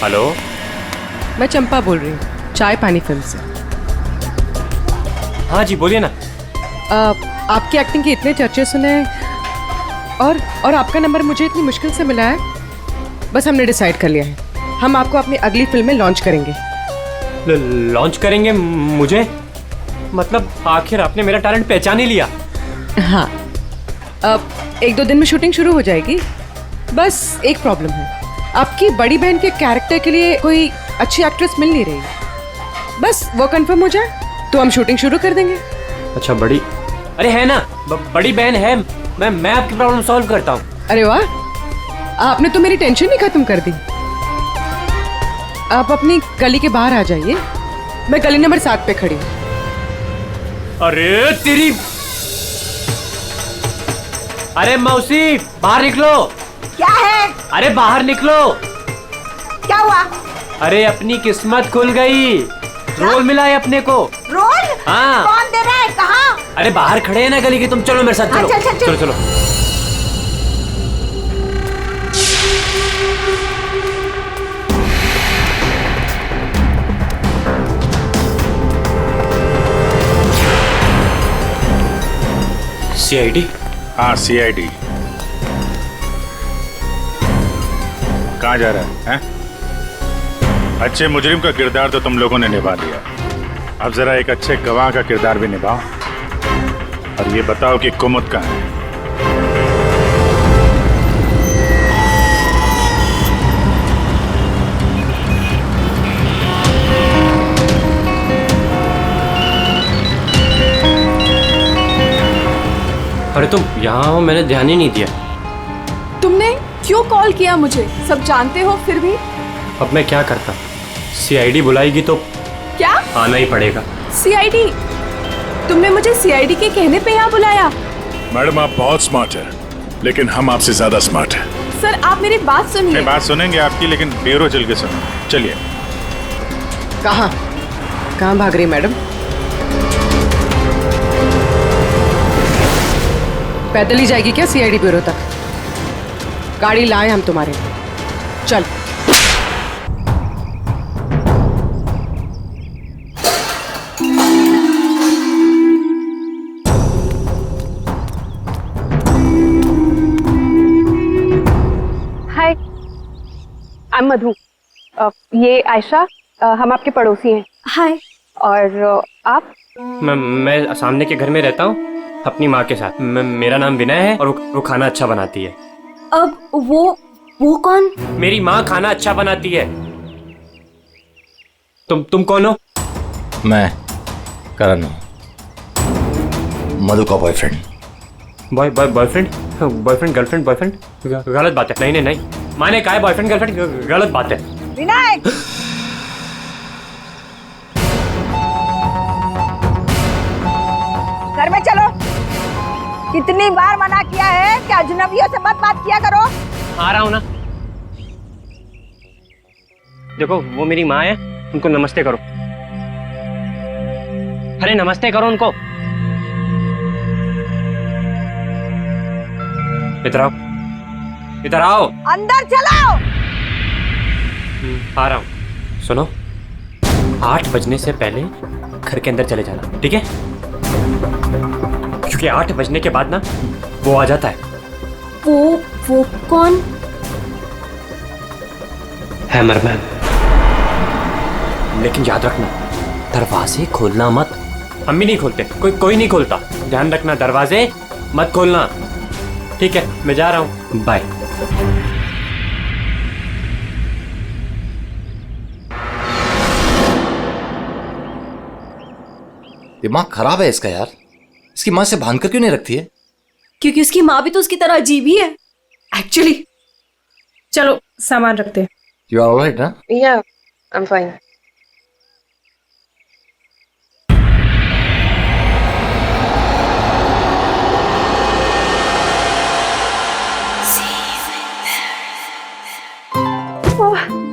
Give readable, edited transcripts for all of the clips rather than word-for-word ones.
Hello, मैं चंपा बोल रही हूँ, चाय पानी फिल्म से। हाँ जी बोलिए ना। आपकी एक्टिंग के इतने चर्चे सुने हैं और आपका नंबर मुझे इतनी मुश्किल से मिला है। बस हमने डिसाइड कर लिया है, हम आपको अपनी अगली फिल्म में लॉन्च करेंगे। लॉन्च करेंगे मुझे? मतलब आखिर आपने मेरा टैलेंट पहचान ही लिया। हाँ, अब 1-2 दिन में शूटिंग शुरू हो जाएगी। बस एक प्रॉब्लम है, आपकी बड़ी बहन के कैरेक्टर के लिए कोई अच्छी एक्ट्रेस मिल नहीं रही। बस वो कंफर्म हो जाए तो हम शूटिंग शुरू कर देंगे। अच्छा बड़ी, अरे है ना, बड़ी बहन है। मैं आपकी प्रॉब्लम सॉल्व करता हूँ। अरे वाह, आपने तो मेरी टेंशन ही खत्म कर दी। आप अपनी गली के बाहर आ जाइए, मैं गली नंबर 7 पे खड़ी हूँ। अरे तेरी, अरे मौसी बाहर निकलो। क्या है? अरे बाहर निकलो। क्या हुआ? अरे अपनी किस्मत खुल गई, रोल मिला है अपने को। रोल? हाँ। कौन दे रहा है? कहाँ? अरे बाहर खड़े हैं ना गली के, तुम चलो मेरे साथ। चलो चलो चलो। सीआईडी? हाँ सीआईडी। कहाँ जा रहा है? अच्छे मुजरिम का किरदार तो तुम लोगों ने निभा लिया, अब जरा एक अच्छे गवाह का किरदार भी निभाओ और ये बताओ कि कुमुद कहाँ है? अरे तुम यहाँ हो, मैंने ध्यान ही नहीं दिया। तुमने क्यों कॉल किया मुझे? सब जानते हो फिर भी। अब मैं क्या करता? सीआईडी बुलाएगी तो क्या आना ही पड़ेगा। सीआईडी? तुमने मुझे सीआईडी के कहने पे यहाँ बुलाया? मैडम आप बहुत स्मार्ट है, लेकिन हम आपसे ज्यादा स्मार्ट है। सर आप मेरी बात सुनिए। बात सुनेंगे आपकी, लेकिन ब्यूरो चल के सुनो। चलिए। कहाँ भाग रही मैडम? पैदल ही जाएगी क्या सीआईडी ब्यूरो तक? गाड़ी लाए हम तुम्हारे लिए, चल। हाय, आई एम मधु। ये आयशा, हम आपके पड़ोसी हैं। हाय। और आप? मैं सामने के घर में रहता हूँ अपनी माँ के साथ। मेरा नाम विनय है और वो खाना अच्छा बनाती है। अब वो कौन? मेरी माँ खाना अच्छा बनाती है। तुम कौन हो? मैं करण हूँ, मधु का बॉयफ्रेंड। बॉयफ्रेंड गर्लफ्रेंड बॉयफ्रेंड गलत बात है। नहीं मैंने कहा है बॉयफ्रेंड गर्लफ्रेंड गलत बात है। विनायक, घर में चलो। कितनी बार मना किया है कि अजनबियों से मत बात किया करो। आ रहा हूँ ना। देखो वो मेरी माँ है, उनको नमस्ते करो। अरे नमस्ते करो उनको। इधर आओ, इधर आओ। अंदर चलो। आ रहा हूँ। सुनो, 8 बजने से पहले घर के अंदर चले जाना, ठीक है? क्योंकि 8 बजने के बाद ना वो आ जाता है। वो कौन? हैमरमैन। लेकिन याद रखना, दरवाजे खोलना मत। अम्मी नहीं खोलते, कोई नहीं खोलता। ध्यान रखना, दरवाजे मत खोलना, ठीक है? मैं जा रहा हूँ, बाय। दिमाग खराब है इसका यार, इसकी माँ से बांध कर क्यों नहीं रखती है? क्योंकि उसकी माँ भी तो उसकी तरह अजीब ही है एक्चुअली। चलो सामान रखते हैं। यू आर ऑलराइट ना? या I am fine.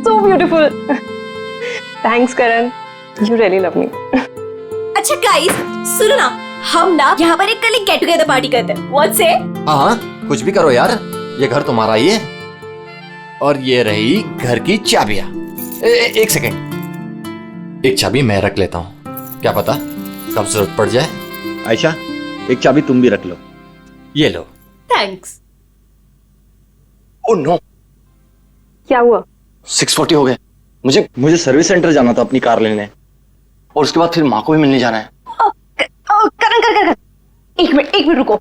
So beautiful. Thanks Karan, you really love me. अच्छा गाइस सुनो ना, हम ना यहाँ पर एक कल गेट टुगेदर पार्टी करते हैं। व्हाट से? हाँ कुछ भी करो यार, ये घर तुम्हारा ही है। और ये रही घर की चाबियां। एक सेकंड, एक चाबी मैं रख लेता हूं, क्या पता कब जरूरत पड़ जाए। आयशा, एक चाबी तुम भी रख लो। ये लो। थैंक्स। ओह नो, क्या हुआ? 6:40 हो गए। मुझे सर्विस सेंटर जाना था अपनी कार लेने, और उसके बाद फिर माँ को भी मिलने जाना है। करण एक मिनट रुको।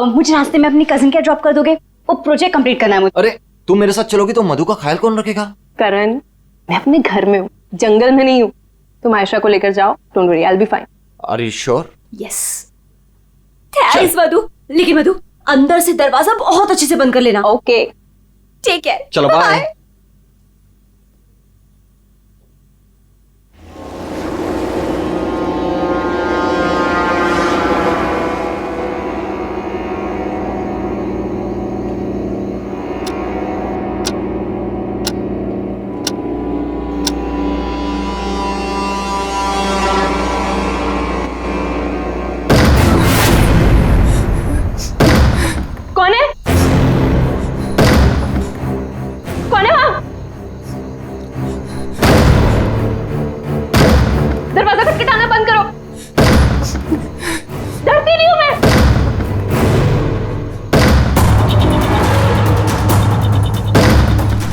मुझे रास्ते में अपनी कजिन क्या ड्रॉप कर दोगे? वो प्रोजेक्ट कंप्लीट करना है मुझे। अरे तुम मेरे साथ चलोगी तो मधु का ख्याल कौन रखेगा? करण, मैं अपने घर में हूँ, जंगल में नहीं हूँ। तुम आयशा को लेकर जाओ, don't worry, I will be fine. Are you sure? Yes. Thanks Madhu. लेकिन मधु, अंदर से दरवाजा बहुत अच्छे से बंद कर लेना। Okay, take care. चलो बाय। कौन है? कौन है वहां? दरवाजा खटखटाना बंद करो। डरती नहीं हूं मैं।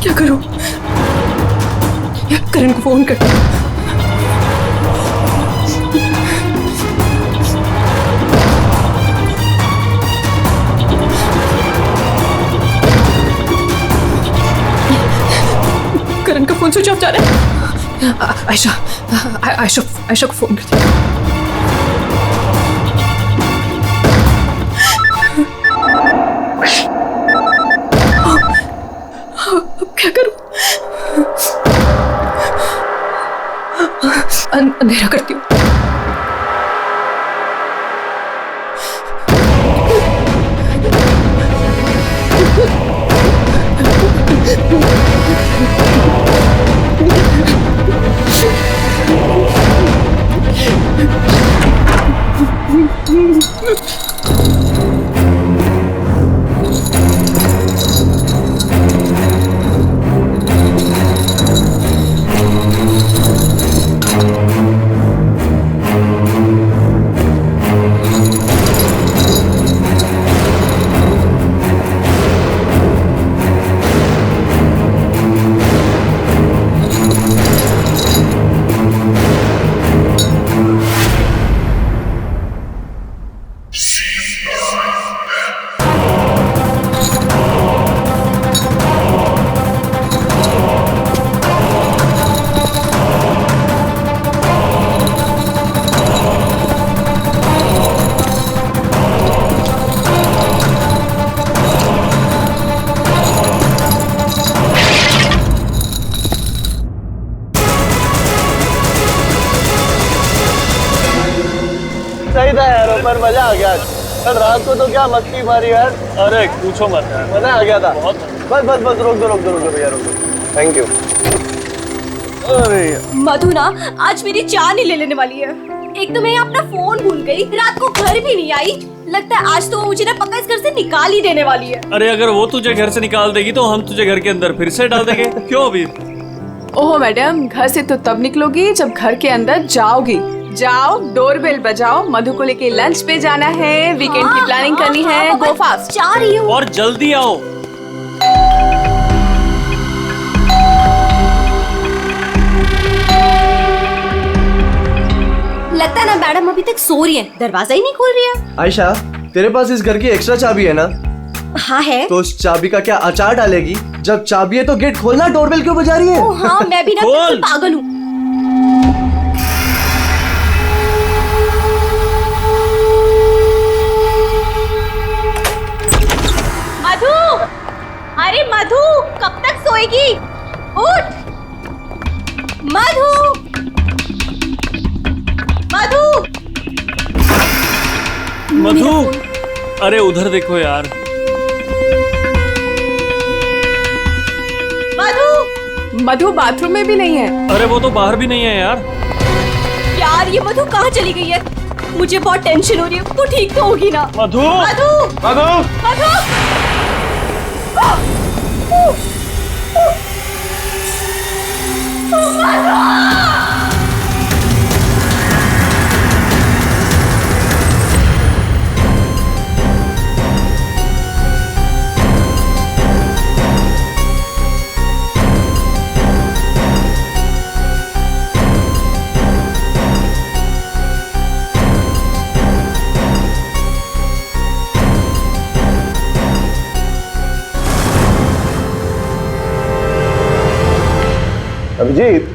क्या करूं? या करण को फोन कर। करण का फोन स्विच ऑफ जा रहा है। आयशा को फोन करती हूँ। अब क्या करूं? अंधेरा करती हूँ। सही था यार, पर मजा आ गया। कल रात को तो क्या मस्ती मारी यार। अरे पूछो मत यार, मजा आ गया था बहुत। बस रोक दो यार, रोक दो। Thank you. अरे मधु ना आज मेरी जान ही ले लेने वाली है। एक तो मैं अपना फोन भूल गई, रात को घर भी नहीं आई। लगता है आज तो मुझे ना पक्का इस घर से निकाल ही देने वाली है। अरे अगर वो तुझे घर से निकाल देगी तो हम तुझे घर के अंदर फिर से डाल देंगे। क्यों अभी? ओहो मैडम, घर से तो तब निकलोगी जब घर के अंदर जाओगी। जाओ, डोरबेल बजाओ, मधु को लेके लंच पे जाना है, वीकेंड की प्लानिंग करनी है। गो फास्ट। जा रही हूँ। और जल्दी आओ। लगता है ना मैडम अभी तक सो रही है, दरवाजा ही नहीं खोल रही है। आयशा, तेरे पास इस घर की एक्स्ट्रा चाबी है ना? हाँ है। तो उस चाबी का क्या अचार डालेगी? जब चाबी है तो गेट खोलना, डोरबेल क्यों बजा रही है? ओ हाँ, मैं भी ना बिल्कुल पागल हूँ। मधु, अरे मधु, कब तक सोएगी? उठ मधु, मधु, मधु, अरे उधर देखो यार। मधु बाथरूम में भी नहीं है। अरे वो तो बाहर भी नहीं है यार। यार ये मधु कहाँ चली गई है? मुझे बहुत टेंशन हो रही है। वो ठीक तो होगी ना? मधु, मधु, मधु, मधु। अभिजीत,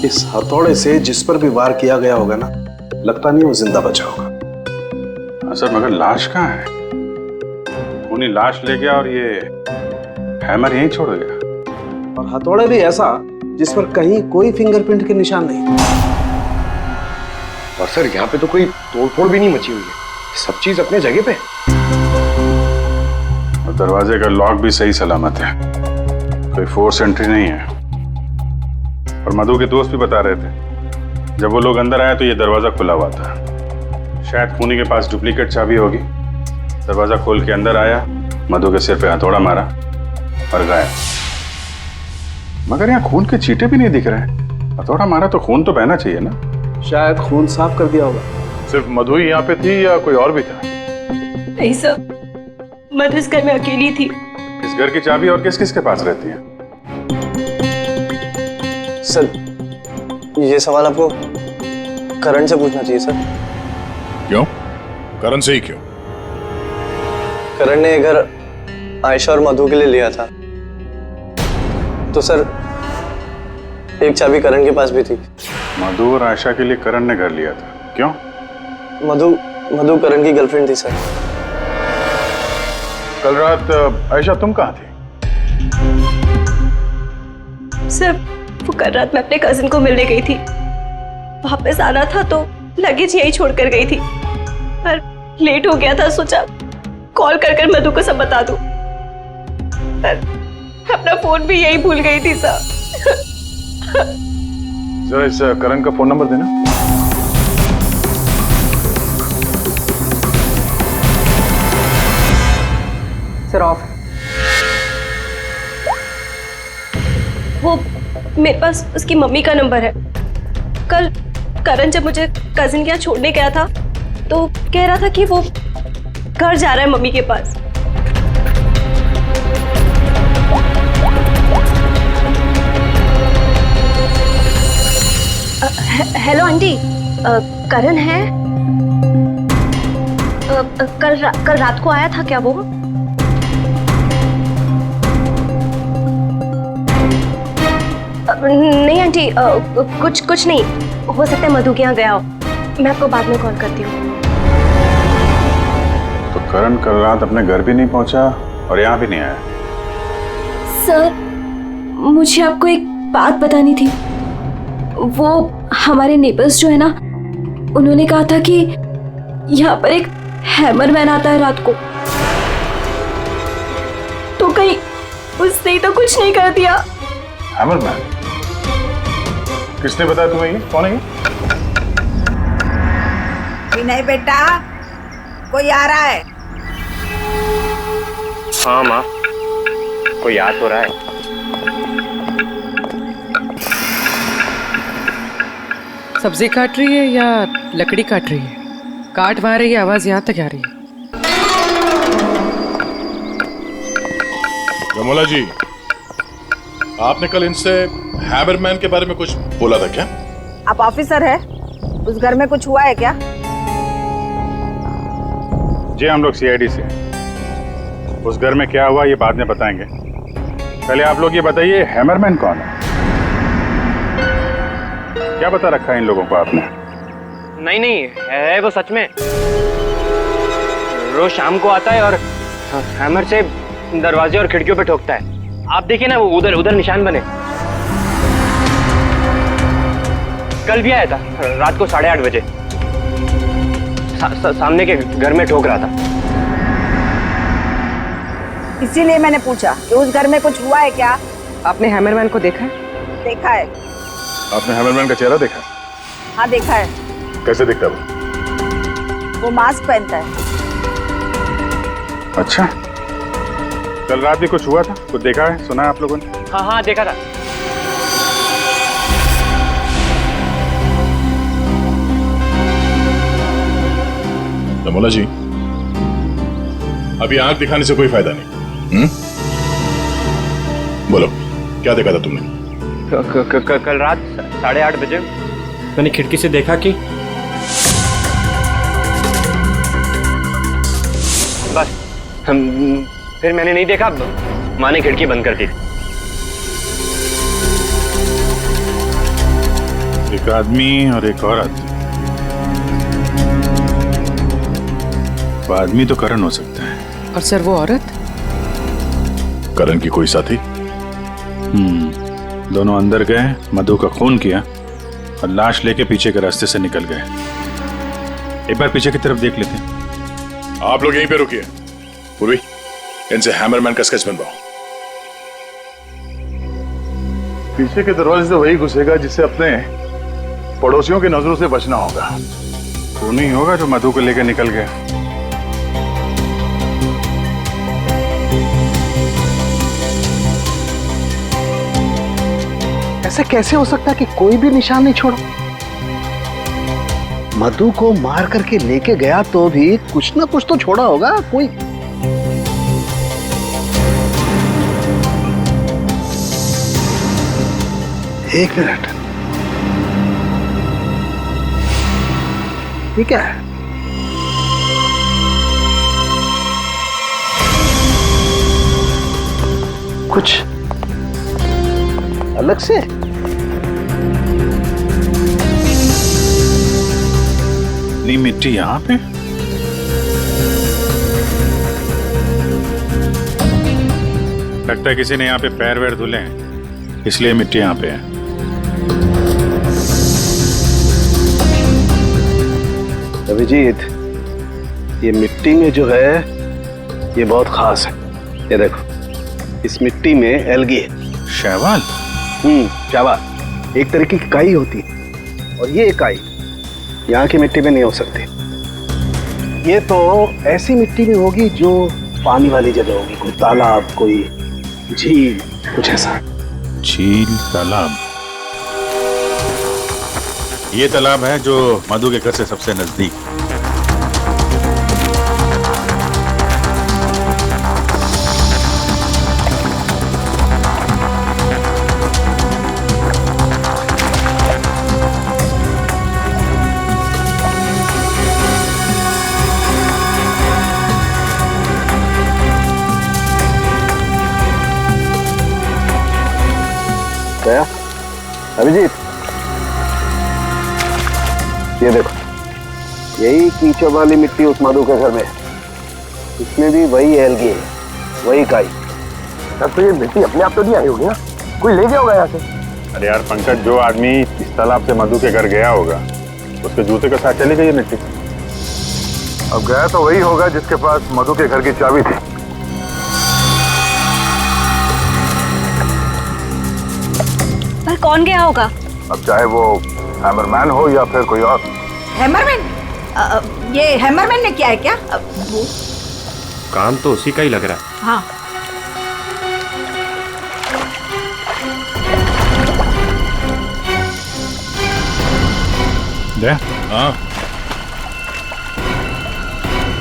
इस हथौड़े से जिस पर भी वार किया गया होगा ना, लगता नहीं वो जिंदा बचा होगा। हाँ सर, मगर लाश कहाँ है? खूनी लाश ले गया और ये हैमर यहीं छोड़ गया। और हथौड़ा भी ऐसा जिस पर कहीं कोई फिंगरप्रिंट के निशान नहीं। और सर यहाँ पे तो कोई तोड़फोड़ भी नहीं मची हुई है, सब चीज अपने जगह पे। और दरवाजे का लॉक भी सही सलामत है, कोई फोर्स एंट्री नहीं है। और मधु के दोस्त भी बता रहे थे जब वो लोग अंदर आए तो ये दरवाजा खुला हुआ था। शायद खूनी के पास डुप्लीकेट चाबी होगी। दरवाजा खोल के अंदर आया, मधु के सिर पे हथौड़ा मारा और गायब। मगर यहाँ खून के चीटे भी नहीं दिख रहे। हथौड़ा मारा तो खून तो बहना चाहिए ना। शायद खून साफ कर दिया होगा। सिर्फ मधु ही यहाँ पे थी या कोई और भी था? नहीं सर, मधु इस घर में अकेली थी। इस घर की चाबी और किस किस के पास रहती है? सर, ये सवाल आपको करण से पूछना चाहिए सर। क्यों? करण से ही क्यों? करण ने ये घर आयशा और मधु के लिए लिया था, तो सर एक चाबी करण के पास भी थी। मधु और आयशा के लिए करण ने घर लिया था, क्यों? मधु करण की गर्लफ्रेंड थी सर। कल रात आयशा तुम कहाँ थी? सर, वो कल रात मैं अपने कजिन को मिलने गई थी। वापस आना था तो लगेज यही छोड़कर गई थी, पर लेट हो गया था, सोचा कॉल कर मधु को सब बता दूं। पर अपना फोन भी यही भूल गई थी सर। जरा इस करण का फोन नंबर देना। Sir of. वो मेरे पास उसकी मम्मी का नंबर है। कल करण जब मुझे कजिन के यहाँ छोड़ने गया था तो कह रहा था कि वो घर जा रहा है मम्मी के पास। हेलो आंटी, करण है? कल रात को आया था क्या वो? नहीं आंटी, कुछ नहीं, हो सकता है मधु के यहाँ गया हो। मैं आपको बाद में कॉल करती हूँ। तो करण कल रात अपने घर भी नहीं पहुंचा और यहाँ भी नहीं आया। सर, मुझे आपको एक बात बतानी थी। वो हमारे नेबर्स जो है ना, उन्होंने कहा था कि यहाँ पर एक हैमर मैन आता है रात को। तो कहीं उसने तो कुछ नहीं कर दिया? Hammer man? किसने बताया तुम्हें? ये कौन है? विनय बेटा, कोई आ रहा है? हाँ माँ, कोई याद हो रहा है। सब्जी काट रही है या लकड़ी काट रही है? काट वहां रही है, आवाज यहाँ तक आ रही है। रमोला जी, आपने कल इनसे हैमरमैन के बारे में कुछ बोला था क्या? आप ऑफिसर है, उस घर में कुछ हुआ है क्या? जी हम लोग सीआईडी से। उस घर में क्या हुआ ये बाद में बताएंगे। पहले आप लोग ये बताइए, हैमरमैन कौन है? क्या बता रखा है इन लोगों को आपने? नहीं, है वो सच में। रोज शाम को आता है और हैमर से दरवाजे और खिड़कियों पे ठोकता है। आप देखिए ना, वो उधर निशान बने। कल भी आया था रात को 8:30 बजे। सामने के घर में ठोक रहा था। इसीलिए मैंने पूछा कि उस घर में कुछ हुआ है क्या? आपने हैमरमैन को देखा है? देखा है। आपने हैमरमैन का चेहरा देखा? हाँ देखा है। कैसे दिखता है वो मास्क पहनता है। अच्छा, कल रात भी कुछ हुआ था? कुछ देखा है, सुना है आप लोगों ने? हाँ देखा था। रमोला जी, अभी आंख दिखाने से कोई फायदा नहीं। बोलो, क्या देखा था तुमने? कल रात 8:30 बजे मैंने खिड़की से देखा कि बस फिर मैंने नहीं देखा। माँ ने खिड़की बंद कर दी। एक आदमी और एक औरत। वो आदमी तो करण हो सकता है। और सर वो औरत? करण की कोई साथी? दोनों अंदर गए, मधु का खून किया और लाश लेके पीछे के रास्ते से निकल गए। एक बार पीछे की तरफ देख लेते हैं। आप लोग यहीं पे रुकिए। पूर्वी, इनसे हैमरमैन का स्केच बनवाओ। पीछे के दरवाजे से वही घुसेगा जिससे अपने पड़ोसियों की नजरों से बचना होगा। वो नहीं होगा जो मधु को लेकर निकल गया। ऐसा कैसे हो सकता है कि कोई भी निशान नहीं छोड़ा? मधु को मार करके लेके गया तो भी कुछ ना कुछ तो छोड़ा होगा कोई। एक मिनट, ये क्या है? कुछ अलग से? नी मिट्टी यहाँ पे? लगता है किसी ने यहाँ पे पैर वैर धुले हैं, इसलिए मिट्टी यहाँ पे है। अभिजीत, ये मिट्टी में जो है ये बहुत खास है। ये देखो, इस मिट्टी में एल्गी है। शैवाल? शैवाल एक तरीके की काई होती है और ये काई यहाँ की मिट्टी में नहीं हो सकती। ये तो ऐसी मिट्टी में होगी जो पानी वाली जगह होगी, कोई तालाब, कोई झील, कुछ ऐसा। झील, तालाब? ये तालाब है जो मधु के घर से सबसे नजदीक। क्या अभिजीत, ये देखो, यही कीचड़ वाली मिट्टी उस मधु के घर में है। इसमें भी वही एल्गी है, वही काई। तब तो ये मिट्टी अपने आप तो नहीं आई होगी ना, कोई ले गया होगा यहाँ से। अरे यार पंकज, जो आदमी इस तालाब से मधु के घर गया होगा उसके जूते के साथ चली गई मिट्टी। अब गया तो वही होगा जिसके पास मधु के घर की चाबी थी। पर कौन गया होगा? अब चाहे वो हैमरमैन हो या फिर कोई और। हैमरमैन? ये हैमरमैन ने किया है क्या? वो काम तो उसी का ही लग रहा है। हाँ, हाँ,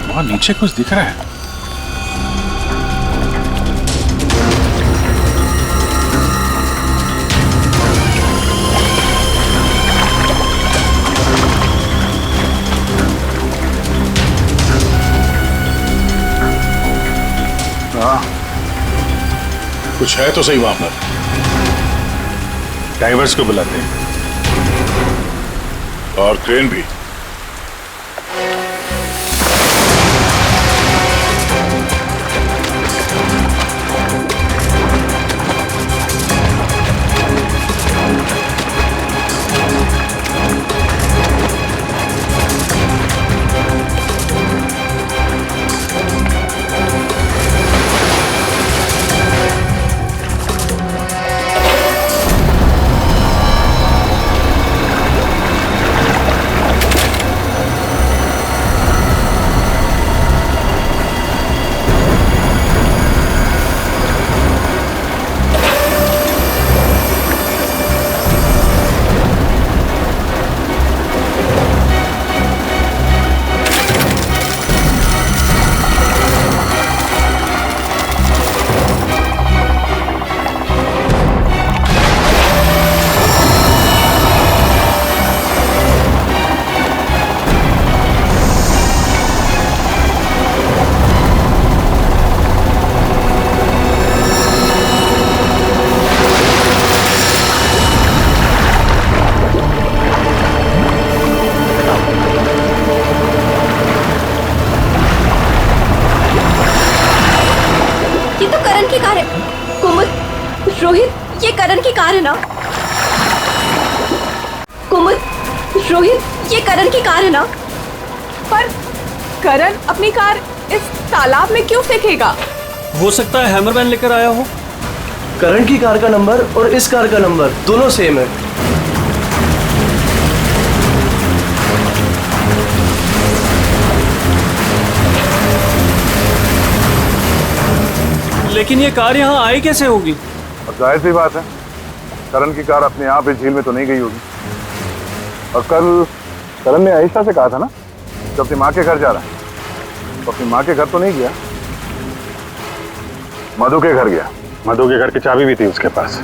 वहां नीचे कुछ दिख रहा है। कुछ है तो सही वहां पर। डाइवर्स को बुलाते हैं और क्रेन भी। करण की कार है। कुमुद, रोहित, ये करण की कार है ना? कुमुद, रोहित, ये करण की कार है ना? पर करण अपनी कार इस तालाब में क्यों फेंकेगा? हो सकता है हैमरमैन लेकर आया हो। करण की कार का नंबर और इस कार का नंबर दोनों सेम है। लेकिन ये कार यहाँ आई कैसे होगी? और जाहिर सी बात है, करण की कार अपने आप इस झील में तो नहीं गई होगी। और कल करण ने आयशा से कहा था ना, जब अपनी माँ के घर जा रहा है, तो अपनी माँ के घर तो नहीं गया, मधु के घर गया। मधु के घर की चाबी भी थी उसके पास।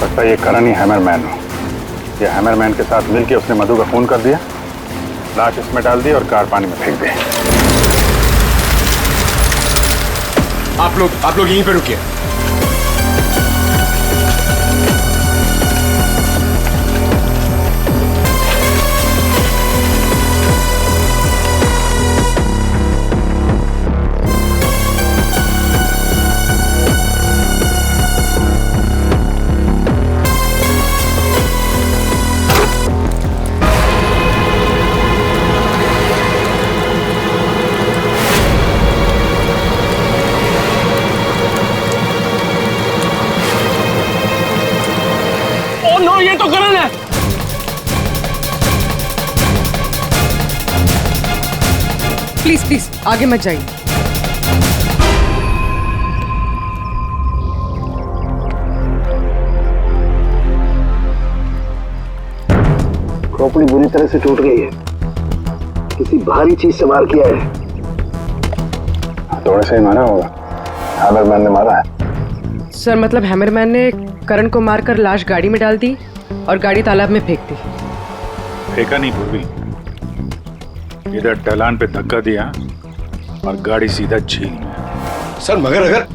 लगता है ये करण ही हैमरमैन हो। ये हैमरमैन के साथ मिलकर उसने मधु का खून कर दिया, लाश इसमें डाल दी और कार पानी में फेंक दी। आप लोग यहीं पे रुकिए। ये तो करण है। प्लीज प्लीज आगे मत जाइए। खोपड़ी बुरी तरह से टूट गई है। किसी भारी चीज से वार किया है। थोड़े से ही मारा होगा। हैमरमैन ने मारा है। सर मतलब हैमरमैन ने करण को मारकर लाश गाड़ी में डाल दी और गाड़ी तालाब में फेंक दी। फेंका नहीं पूर्वी, इधर ढलान पे धक्का दिया और गाड़ी सीधा झील में। सर मगर अगर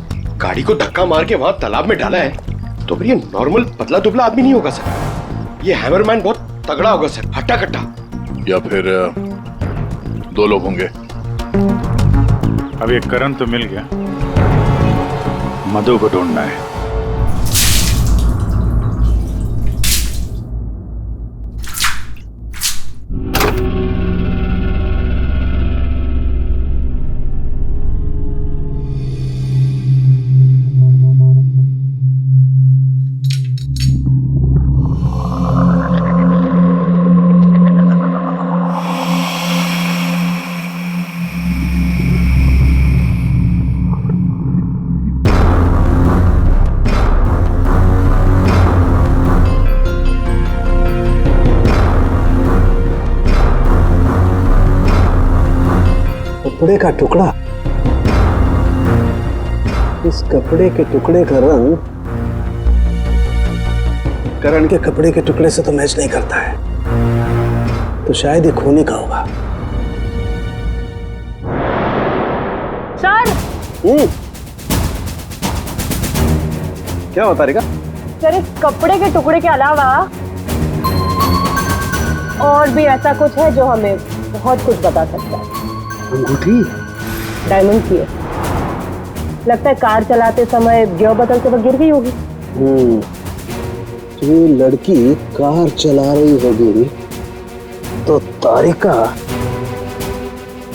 गाड़ी को धक्का मार के वहां तालाब में डाला है तो फिर ये नॉर्मल पतला दुबला आदमी नहीं होगा सर। ये हैमरमैन बहुत तगड़ा होगा सर, हट्टा कट्टा। या फिर 2 लोग होंगे। अब ये करण तो मिल गया, मधु को ढूंढना है। कपड़े का टुकड़ा। इस कपड़े के टुकड़े का रंग करण के कपड़े के टुकड़े से तो मैच नहीं करता है, तो शायद ये खूनी का होगा। सर क्या होता रहेगा? सर इस कपड़े के टुकड़े के अलावा और भी ऐसा कुछ है जो हमें बहुत कुछ बता सकता है। अंगूठी डायमंड की है। लगता है कार चलाते समय गियर बदलते वक्त गिर गई होगी। तो ये लड़की कार चला रही होगी तो तारिका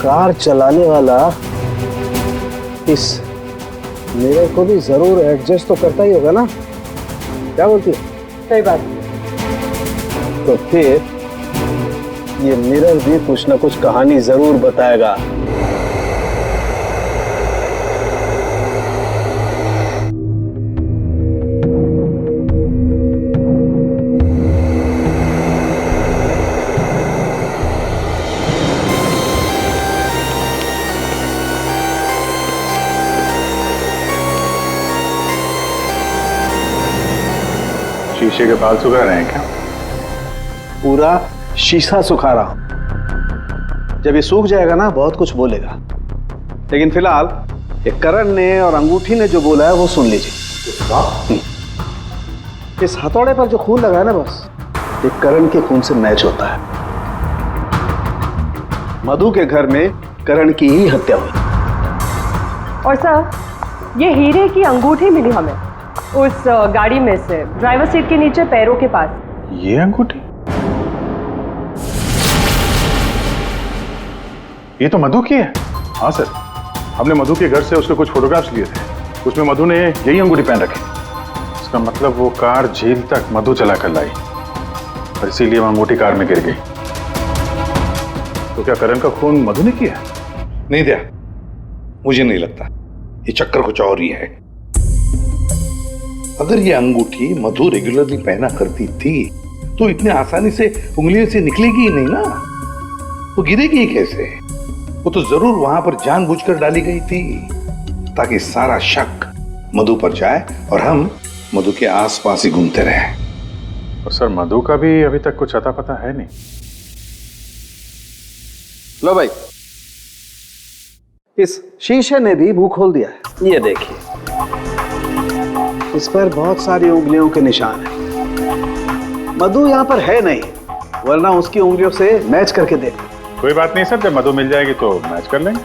कार चलाने वाला इस मिरर को भी जरूर एडजस्ट तो करता ही होगा ना? क्या बोलती है? सही बात। तो फिर ये मिरर भी कुछ ना कुछ कहानी जरूर बताएगा। शीशे के बाल सुखा रहे हैं क्या? पूरा शीशा सुखा रहा हूं। जब ये सूख जाएगा ना बहुत कुछ बोलेगा, लेकिन फिलहाल ये करण ने और अंगूठी ने जो बोला है वो सुन लीजिए। इस हथौड़े पर जो खून लगा है ना, बस ये करण के खून से मैच होता है। मधु के घर में करण की ही हत्या हुई। और सर ये हीरे की अंगूठी मिली हमें उस गाड़ी में से, ड्राइवर सीट के नीचे पैरों के पास। ये अंगूठी? ये तो मधु की है। हाँ सर, हमने मधु के घर से उसके कुछ फोटोग्राफ्स लिए थे, उसमें मधु ने यही अंगूठी पहन रखी। इसका मतलब वो कार झील तक मधु चला कर लाई और इसीलिए वो अंगूठी कार में गिर गई। तो क्या करण का खून मधु ने किया? नहीं दिया, मुझे नहीं लगता। ये चक्कर कुछ और ही है। अगर ये अंगूठी मधु रेगुलरली पहना करती थी तो इतने आसानी से उंगलियों से निकलेगी ही नहीं ना, वो गिरेगी कैसे? वो तो जरूर वहां पर जानबूझकर डाली गई थी ताकि सारा शक मधु पर जाए और हम मधु के आसपास ही घूमते रहे। और सर मधु का भी अभी तक कुछ अता पता है नहीं। लो भाई, इस शीशे ने भी मुंह खोल दिया है। ये देखिए, इस पर बहुत सारी उंगलियों के निशान हैं। मधु यहाँ पर है नहीं, वरना उसकी उंगलियों से मैच करके देख। कोई बात नहीं सर, जब मधु मिल जाएगी तो मैच कर लेंगे।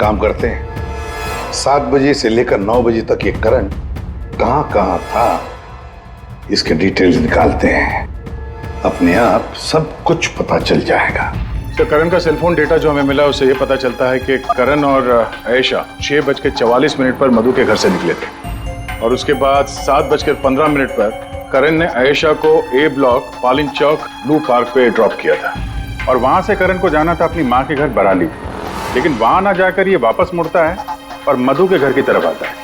काम करते हैं, 7 बजे से लेकर 9 बजे तक ये करण कहां कहां था इसके डिटेल्स निकालते हैं। अपने आप सब कुछ पता चल जाएगा। तो करण का सेलफोन डेटा जो हमें मिला उससे ये पता चलता है कि करण और आयशा 6:44 पर मधु के घर से निकले थे और उसके बाद 7:15 पर करण ने आयशा को ए ब्लॉक पालिन चौक ब्लू पार्क पे ड्रॉप किया था और वहां से करण को जाना था अपनी माँ के घर बराली, लेकिन वहां ना जाकर ये वापस मुड़ता है और मधु के घर की तरफ आता है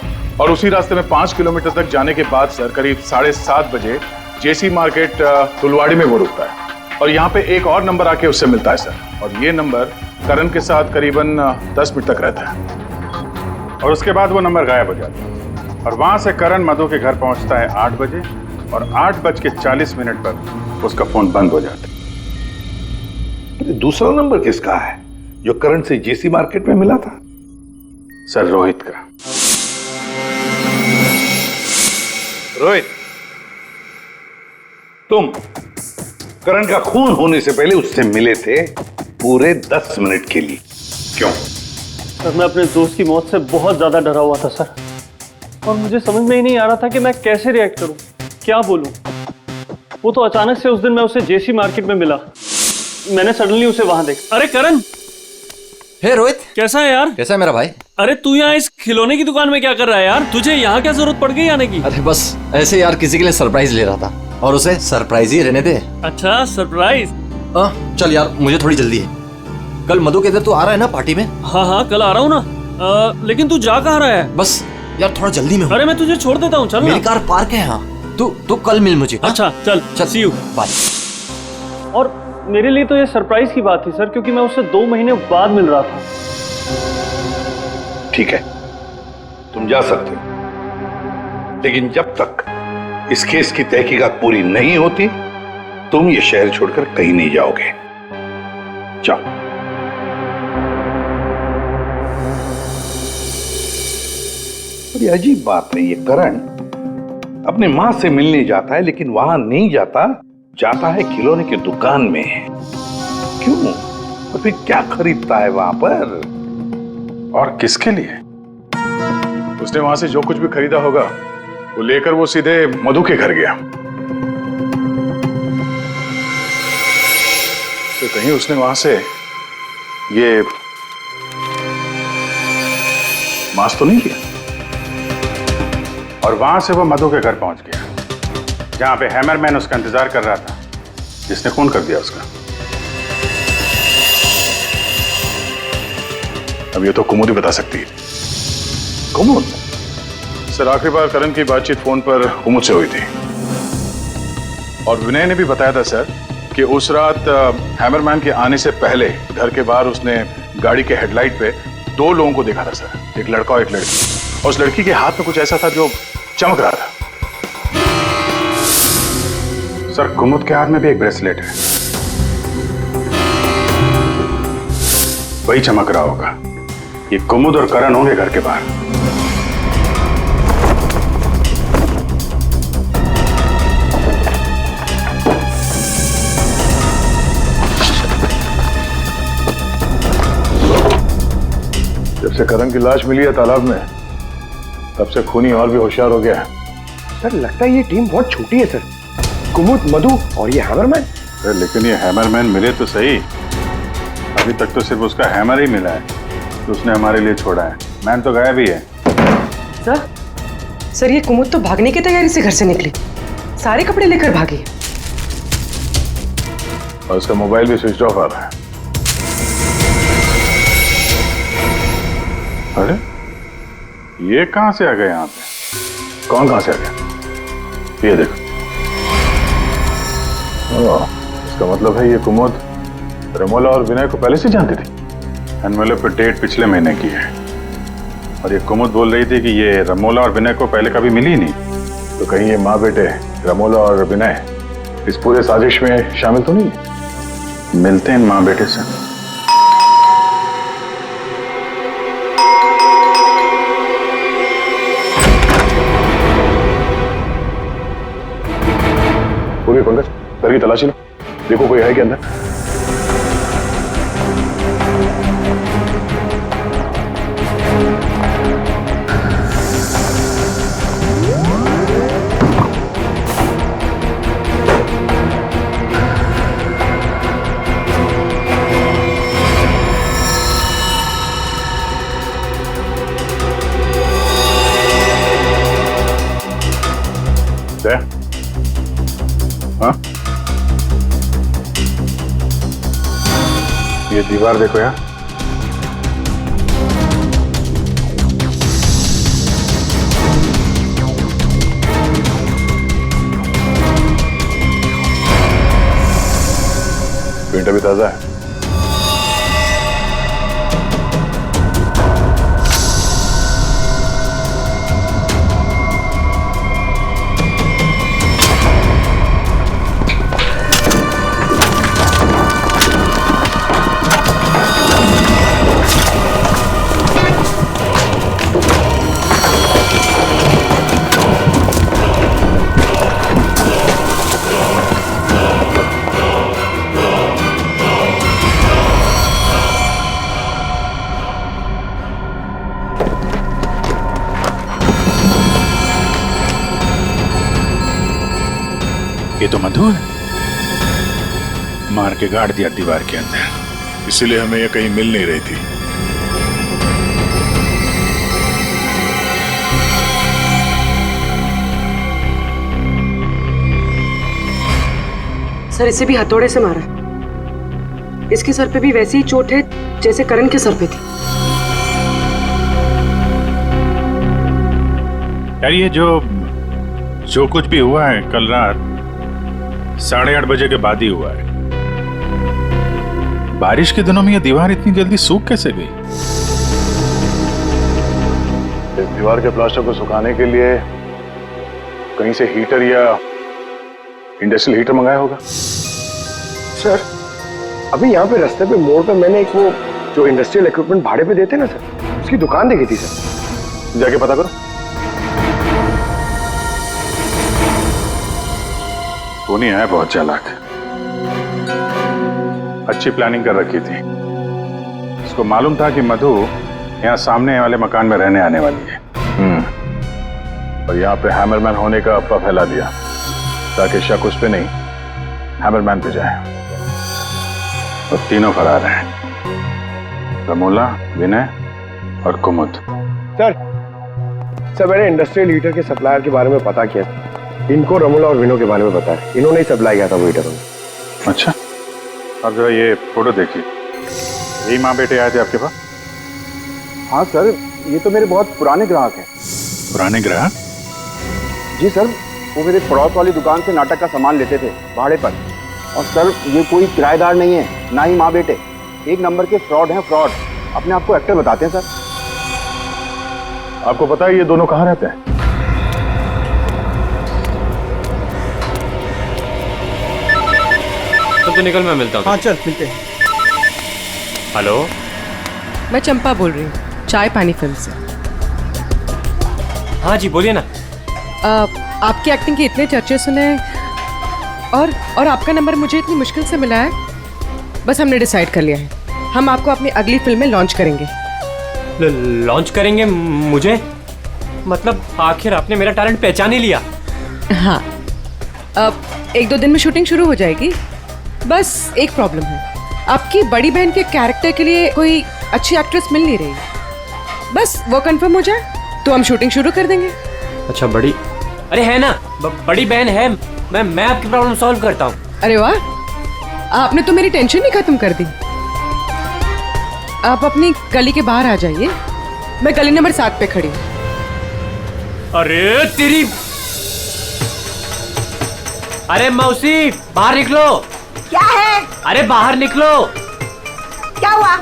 और उसी रास्ते में 5 किलोमीटर तक जाने के बाद सर करीब 7:30 बजे जेसी मार्केट फुलवाड़ी में वो रुकता है और यहाँ पे एक और नंबर आके उससे मिलता है सर, और ये नंबर करण के साथ करीबन 10 मिनट तक रहता है और उसके बाद वो नंबर गायब हो जाता है और वहां से करण मधु के घर पहुंचता है 8 बजे और 8:40 पर उसका फोन बंद हो जाता है। दूसरा नंबर किसका है जो करण से जेसी मार्केट में मिला था? सर रोहित का। रोहित, तुम करण का खून होने से पहले उससे मिले थे पूरे 10 मिनट के लिए, क्यों? सर मैं अपने दोस्त की मौत से बहुत ज्यादा डरा हुआ था सर, और मुझे समझ में ही नहीं आ रहा था कि मैं कैसे रिएक्ट करूं, क्या बोलूं। वो तो अचानक से उस दिन मैं उसे जेसी मार्केट में मिला, मैंने सडनली उसे वहां देखा। अरे करण! हे रोहित, कैसा है यार? कैसा है मेरा भाई? अरे तू यहाँ इस खिलौने की दुकान में क्या कर रहा है यार? तुझे यहाँ क्या जरूरत पड़ गई आने की? अरे बस ऐसे यार, किसी के लिए सरप्राइज ले रहा था और उसे सरप्राइज ही रहने दे। अच्छा सरप्राइज? चल यार, मुझे थोड़ी जल्दी है। कल मधु के इधर तू आ रहा है ना पार्टी में? हाँ कल आ रहा हूँ ना, लेकिन तू जा कहाँ रहा है? बस यार थोड़ा जल्दी में। अरे मैं तुझे छोड़ देता हूँ, चल। मेरी कार पार्क है यहाँ, तू कल मिल मुझे। अच्छा चल, सी यू, बाय। और मेरे लिए तो ये सरप्राइज की बात थी सर, क्योंकि मैं उससे 2 महीने बाद मिल रहा था। ठीक है, तुम जा सकते हो, लेकिन जब तक इस केस की तहकीकात पूरी नहीं होती तुम ये शहर छोड़कर कहीं नहीं जाओगे। जाओ। बड़ी अजीब बात है, ये करण अपने मां से मिलने जाता है लेकिन वहां नहीं जाता, जाता है खिलौने की दुकान में। क्यों? और फिर क्या खरीदता है वहां पर और किसके लिए? उसने वहां से जो कुछ भी खरीदा होगा वो लेकर वो सीधे मधु के घर गया। तो कहीं उसने वहां से ये मास्क तो नहीं लिया? और वहां से वो मधु के घर पहुंच गया जहां पे हैमरमैन उसका इंतजार कर रहा था, जिसने खून कर दिया उसका। अब ये तो कुमुद ही बता सकती है। कुमुद? सर आखिरी बार करण की बातचीत फोन पर कुमुद से हुई थी और विनय ने भी बताया था सर कि उस रात हैमरमैन के आने से पहले घर के बाहर उसने गाड़ी के हेडलाइट पे 2 लोगों को देखा था सर, एक लड़का और एक लड़की, और उस लड़की के हाथ में कुछ ऐसा था जो चमक रहा था। सर कुमुद के हाथ में भी एक ब्रेसलेट है, वही चमक रहा होगा। ये कुमुद और करण होंगे घर के बाहर। जब से करण की लाश मिली है तालाब में, तब से खूनी और भी होशियार हो गया है। सर लगता है ये टीम बहुत छोटी है सर। कुमुद, मधु और ये हैमरमैन। लेकिन ये हैमरमैन मिले तो सही, अभी तक तो सिर्फ उसका हैमर ही मिला है तो उसने हमारे लिए छोड़ा है। मैन तो गायब ही है। सर ये कुमुद तो भागने की तैयारी से घर से निकली, सारे कपड़े लेकर भागी और उसका मोबाइल भी स्विच ऑफ आ रहा है। अरे ये कहां से आ गए यहाँ पे? कौन कहां से आ गया? ये देखो। इसका मतलब है ये कुमुद रमोला और विनय को पहले से जानती थी। एनवेलप पे डेट पिछले महीने की है और ये कुमुद बोल रही थी कि ये रमोला और विनय को पहले कभी मिली ही नहीं। तो कहीं ये माँ बेटे रमोला और विनय इस पूरे साजिश में शामिल तो नहीं है? मिलते हैं इन माँ बेटे से। पूरी पंकज घर की तलाशी लो, देखो कोई है क्या अंदर। हाँ? ये दीवार देखो यार। पेंट अभी ताजा है। ये तो मधु है, मार के गाड़ दिया दीवार के अंदर, इसीलिए हमें ये कहीं मिल नहीं रही थी। सर इसे भी हथौड़े से मारा। इसके सर पे भी वैसी ही चोट है जैसे करण के सर पे थी। यार ये जो कुछ भी हुआ है कल रात 8:30 बजे के बाद ही हुआ है। बारिश के दिनों में ये दीवार इतनी जल्दी सूख कैसे गई? इस दीवार के प्लास्टर को सुखाने के लिए कहीं से हीटर या इंडस्ट्रियल हीटर मंगाया होगा। सर अभी यहाँ पे रास्ते पे मोड़ पे मैंने एक वो जो इंडस्ट्रियल इक्विपमेंट भाड़े पे देते ना सर, उसकी दुकान देखी थी सर। जाके पता करो। टोनी है बहुत चालाक, अच्छी प्लानिंग कर रखी थी। उसको मालूम था कि मधु यहाँ सामने वाले मकान में रहने आने वाली है। और यहाँ पे हैमरमैन होने का अफवाह फैला दिया ताकि शक उस पे नहीं हैमरमैन पे जाए। और तीनों फरार हैं, रमोला, विनय और कुमुद। सर मैंने इंडस्ट्रियल हीटर के सप्लायर के बारे में पता किया। इनको रमोला और विनो के बारे में पता है, इन्होंने ही सप्लाई किया था वो हीटर। अच्छा, अब जरा ये फोटो देखिए। यही माँ बेटे आए थे आपके पास? हाँ सर, ये तो मेरे बहुत पुराने ग्राहक हैं। पुराने ग्राहक? जी सर, वो मेरे पड़ोस वाली दुकान से नाटक का सामान लेते थे भाड़े पर। और सर ये कोई किराएदार नहीं है, ना ही माँ बेटे, एक नंबर के फ्रॉड हैं, फ्रॉड। अपने आपको एक्टर बताते हैं सर। आपको पता है ये दोनों कहाँ रहते हैं? तो निकल, मैं मिलता हूँ। हाँ चल मिलते हैं। हेलो, मैं चंपा बोल रही हूँ, चाय पानी फिल्म से। हाँ जी बोलिए ना। आपकी एक्टिंग के इतने चर्चे सुने और आपका नंबर मुझे इतनी मुश्किल से मिला है। बस हमने डिसाइड कर लिया है, हम आपको अपनी अगली फिल्म में लॉन्च करेंगे। लॉन्च करेंगे मुझे? मतलब आखिर आपने मेरा टैलेंट पहचान ही लिया। हाँ, अब 1-2 दिन में शूटिंग शुरू हो जाएगी। बस एक प्रॉब्लम है, आपकी बड़ी बहन के कैरेक्टर के लिए कोई अच्छी एक्ट्रेस मिल नहीं रही। बस वो कंफर्म हो जाए तो हम शूटिंग शुरू कर देंगे। अच्छा बड़ी, अरे है ना, बड़ी बहन है, मैं आपकी प्रॉब्लम सॉल्व करता हूँ। अरे वाह, आपने तो मेरी टेंशन ही खत्म कर दी। आप अपनी गली के बाहर आ जाइए, मैं गली नंबर 7 पे खड़ी हूँ। अरे तेरी, अरे मौसी बाहर निकलो। क्या है? अरे बाहर निकलो। क्या हुआ?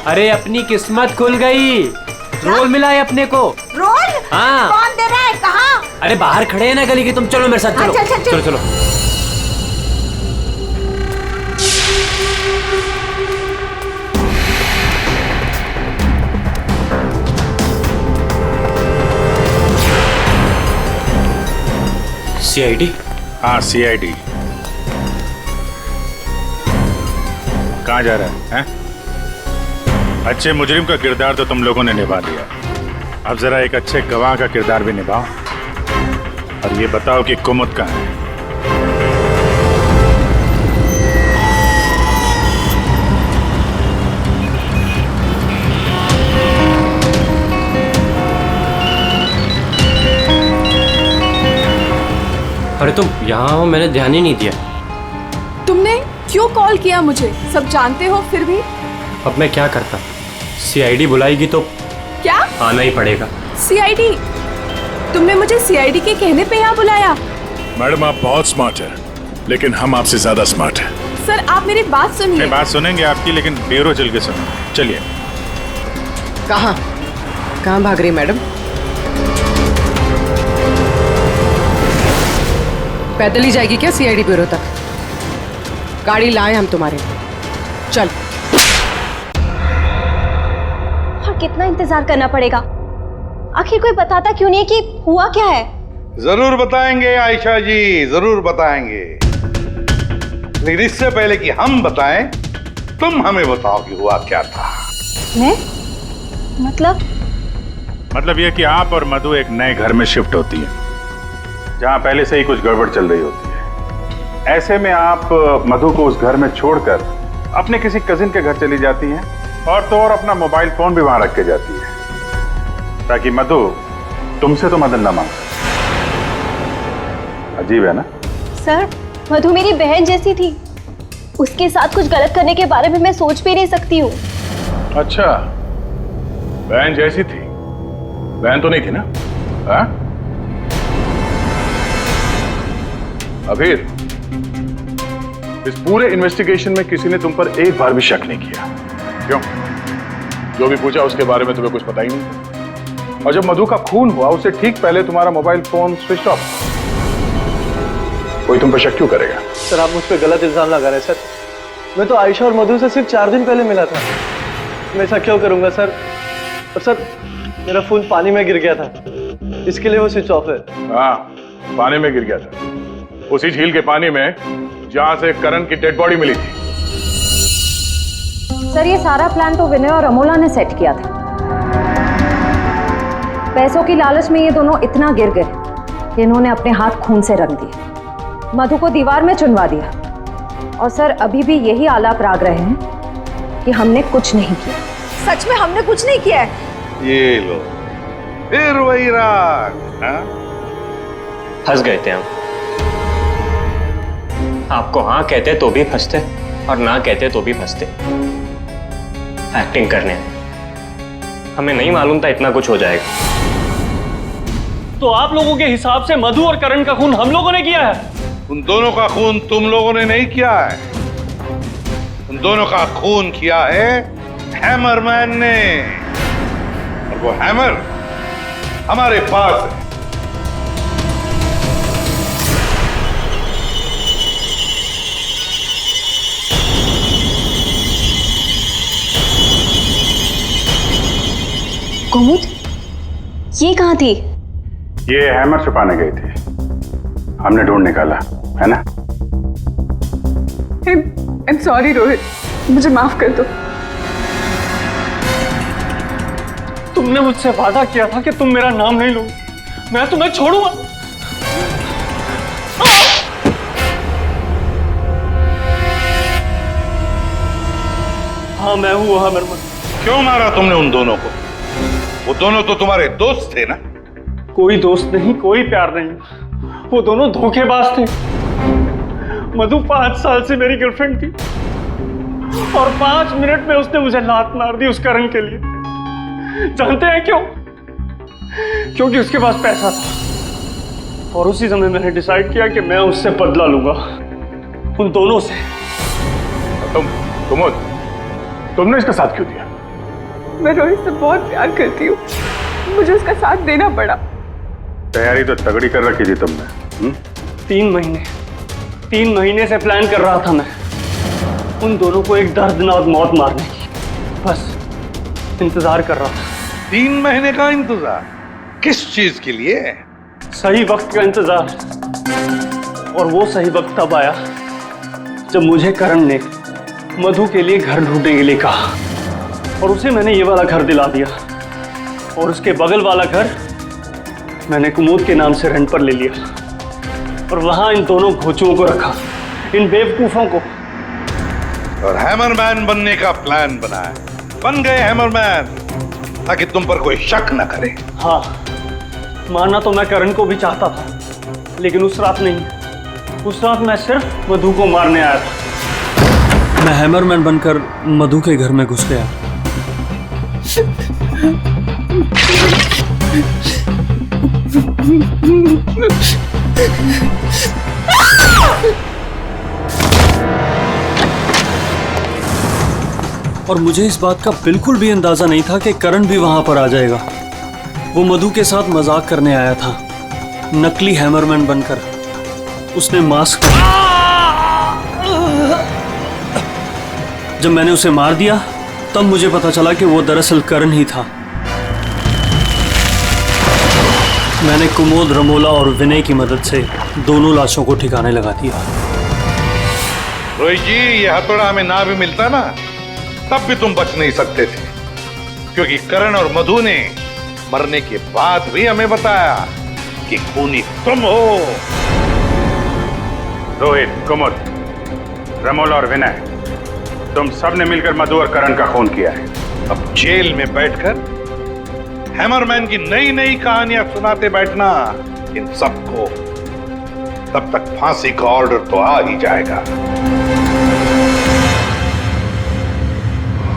अरे अपनी किस्मत खुल गई, रोल मिला है अपने को। रोल? हाँ। कौन दे रहा है? कहाँ? अरे बाहर खड़े हैं ना गली के, तुम चलो मेरे साथ। चलो चल, चल, चल। चलो चलो। CID? हाँ CID। कहाँ जा रहा है? अच्छे मुजरिम का किरदार तो तुम लोगों ने निभा दिया, अब जरा एक अच्छे गवाह का किरदार भी निभाओ और ये बताओ कि कुमुद कहाँ है? अरे तुम यहाँ हो, मैंने ध्यान ही नहीं दिया। तुमने क्यों कॉल किया मुझे? सब जानते हो फिर भी। अब मैं क्या करता? CID बुलाएगी तो क्या आना ही पड़ेगा। CID? तुमने मुझे CID के कहने पे यहाँ बुलाया? मैडम आप बहुत स्मार्ट है, लेकिन हम आपसे ज्यादा स्मार्ट है। सर आप मेरी बात सुनिए। बात सुनेंगे आपकी, लेकिन ब्यूरो चल के सुनो। चलिए। कहाँ भाग रही मैडम? पैदल ही जाएगी क्या CID ब्यूरो तक? गाड़ी लाए हम तुम्हारे लिए। चल। और कितना इंतजार करना पड़ेगा? आखिर कोई बताता क्यों नहीं कि हुआ क्या है? जरूर बताएंगे आयशा जी, जरूर बताएंगे, लेकिन इससे पहले कि हम बताएं, तुम हमें बताओ कि हुआ क्या था। मैं? मतलब यह कि आप और मधु एक नए घर में शिफ्ट होती है, जहां पहले से ही कुछ गड़बड़ चल रही होती है। ऐसे में आप मधु को उस घर में छोड़कर अपने किसी कजिन के घर चली जाती हैं, और तो और अपना मोबाइल फोन भी वहां रख के जाती है, ताकि मधु तुमसे तो मदद न मांग सके। अजीब है ना? सर, मधु मेरी बहन जैसी थी, उसके साथ कुछ गलत करने के बारे में मैं सोच भी नहीं सकती हूँ। अच्छा, बहन जैसी थी? बहन तो नहीं थी ना? हाँ? अबीर, इस पूरे इन्वेस्टिगेशन में किसी ने तुम पर एक बार भी शक नहीं किया, क्यों? जो भी पूछा उसके बारे में तुम्हें कुछ पता ही नहीं। और जब मधु का खून हुआ उससे ठीक पहले तुम्हारा मोबाइल फोन स्विच ऑफ, कोई तुम पर शक क्यों करेगा? सर आप मुझ पर गलत इल्जाम लगा रहे हैं सर। मैं तो आयशा और मधु से सिर्फ 4 दिन पहले मिला था। मैं ऐसा क्यों करूंगा सर? और सर मेरा फोन पानी में गिर गया था, इसके लिए वो स्विच ऑफ है। हाँ, पानी में गिर गया था, उसी झील के पानी में जहां से करण की डेड बॉडी मिली थी। सर ये सारा प्लान तो विनय और अमोला ने सेट किया था। पैसों की लालच में ये दोनों इतना गिर गए कि इन्होंने अपने हाथ खून से रंग दिए, मधु को दीवार में चुनवा दिया, और सर अभी भी यही आलाप राग रहे हैं कि हमने कुछ नहीं किया। सच में हमने कुछ नहीं किया है। ये लो, फिर वही राग। फंस गए थे हम। आपको हाँ कहते तो भी फंसते, और ना कहते तो भी फंसते। एक्टिंग करने हमें नहीं मालूम था इतना कुछ हो जाएगा। तो आप लोगों के हिसाब से मधु और करण का खून हम लोगों ने किया है? उन दोनों का खून तुम लोगों ने नहीं किया है, उन दोनों का खून किया है हैमरमैन ने, और वो हैमर हमारे पास है। कुमुद, ये कहाँ थी? ये हैमर छुपाने गई थी, हमने ढूंढ निकाला, है ना? I'm sorry रोहित, मुझे माफ कर दो। तुमने मुझसे वादा किया था कि तुम मेरा नाम नहीं लोगे। मैं तुम्हें छोड़ूंगा। हाँ मैं हूँ हैमरमैन। क्यों मारा तुमने उन दोनों को? वो दोनों तो तुम्हारे दोस्त थे ना? कोई दोस्त नहीं, कोई प्यार नहीं, वो दोनों धोखेबाज थे। मधु 5 साल से मेरी गर्लफ्रेंड थी और 5 मिनट में उसने मुझे लात मार दी उस करण के लिए। जानते हैं क्यों? क्योंकि उसके पास पैसा था और उसी समय मैंने डिसाइड किया कि मैं उससे बदला लूंगा, उन दोनों से। तुमने इसका साथ क्यों दिया? मैं रोहित से बहुत प्यार करती हूँ, मुझे उसका साथ देना पड़ा। तैयारी तो तगड़ी कर रखी थी तुमने। 3 महीने से प्लान कर रहा था मैं उन दोनों को एक दर्दनाक मौत मारने की। बस इंतजार कर रहा था। 3 महीने का इंतजार? किस चीज के लिए? सही वक्त का इंतजार। और वो सही वक्त तब आया जब मुझे करण ने मधु के लिए घर ढूंढने के लिए कहा और उसे मैंने ये वाला घर दिला दिया और उसके बगल वाला घर मैंने कुमुद के नाम से रेंट पर ले लिया और वहां इन दोनों घोचुओं को रखा, इन बेवकूफों को। और हैमरमैन बनने का प्लान बनाया। बन गए हैमरमैन ताकि तुम पर कोई शक न करे। हाँ, मानना तो मैं करण को भी चाहता था, लेकिन उस रात नहीं। उस रात मैं सिर्फ मधु को मारने आया था। मैं हैमरमैन बनकर मधु के घर में घुस गया। और मुझे इस बात का बिल्कुल भी अंदाजा नहीं था कि करण भी वहां पर आ जाएगा। वो मधु के साथ मजाक करने आया था, नकली हैमरमैन बनकर। उसने मास्क, जब मैंने उसे मार दिया तब मुझे पता चला कि वो दरअसल करण ही था। मैंने कुमोद, रमोला और विनय की मदद से दोनों लाशों को ठिकाने लगा दिया। रोहित जी, ये हथौड़ा हमें ना भी मिलता ना तब भी तुम बच नहीं सकते थे, क्योंकि करण और मधु ने मरने के बाद भी हमें बताया कि खूनी तुम हो। रोहित, कुमुद, रमोला और विनय, तुम सब ने मिलकर मधु और करण का खून किया है। अब जेल में बैठकर हैमरमैन की नई नई कहानियां सुनाते बैठना इन सबको, तब तक फांसी का ऑर्डर तो आ ही जाएगा।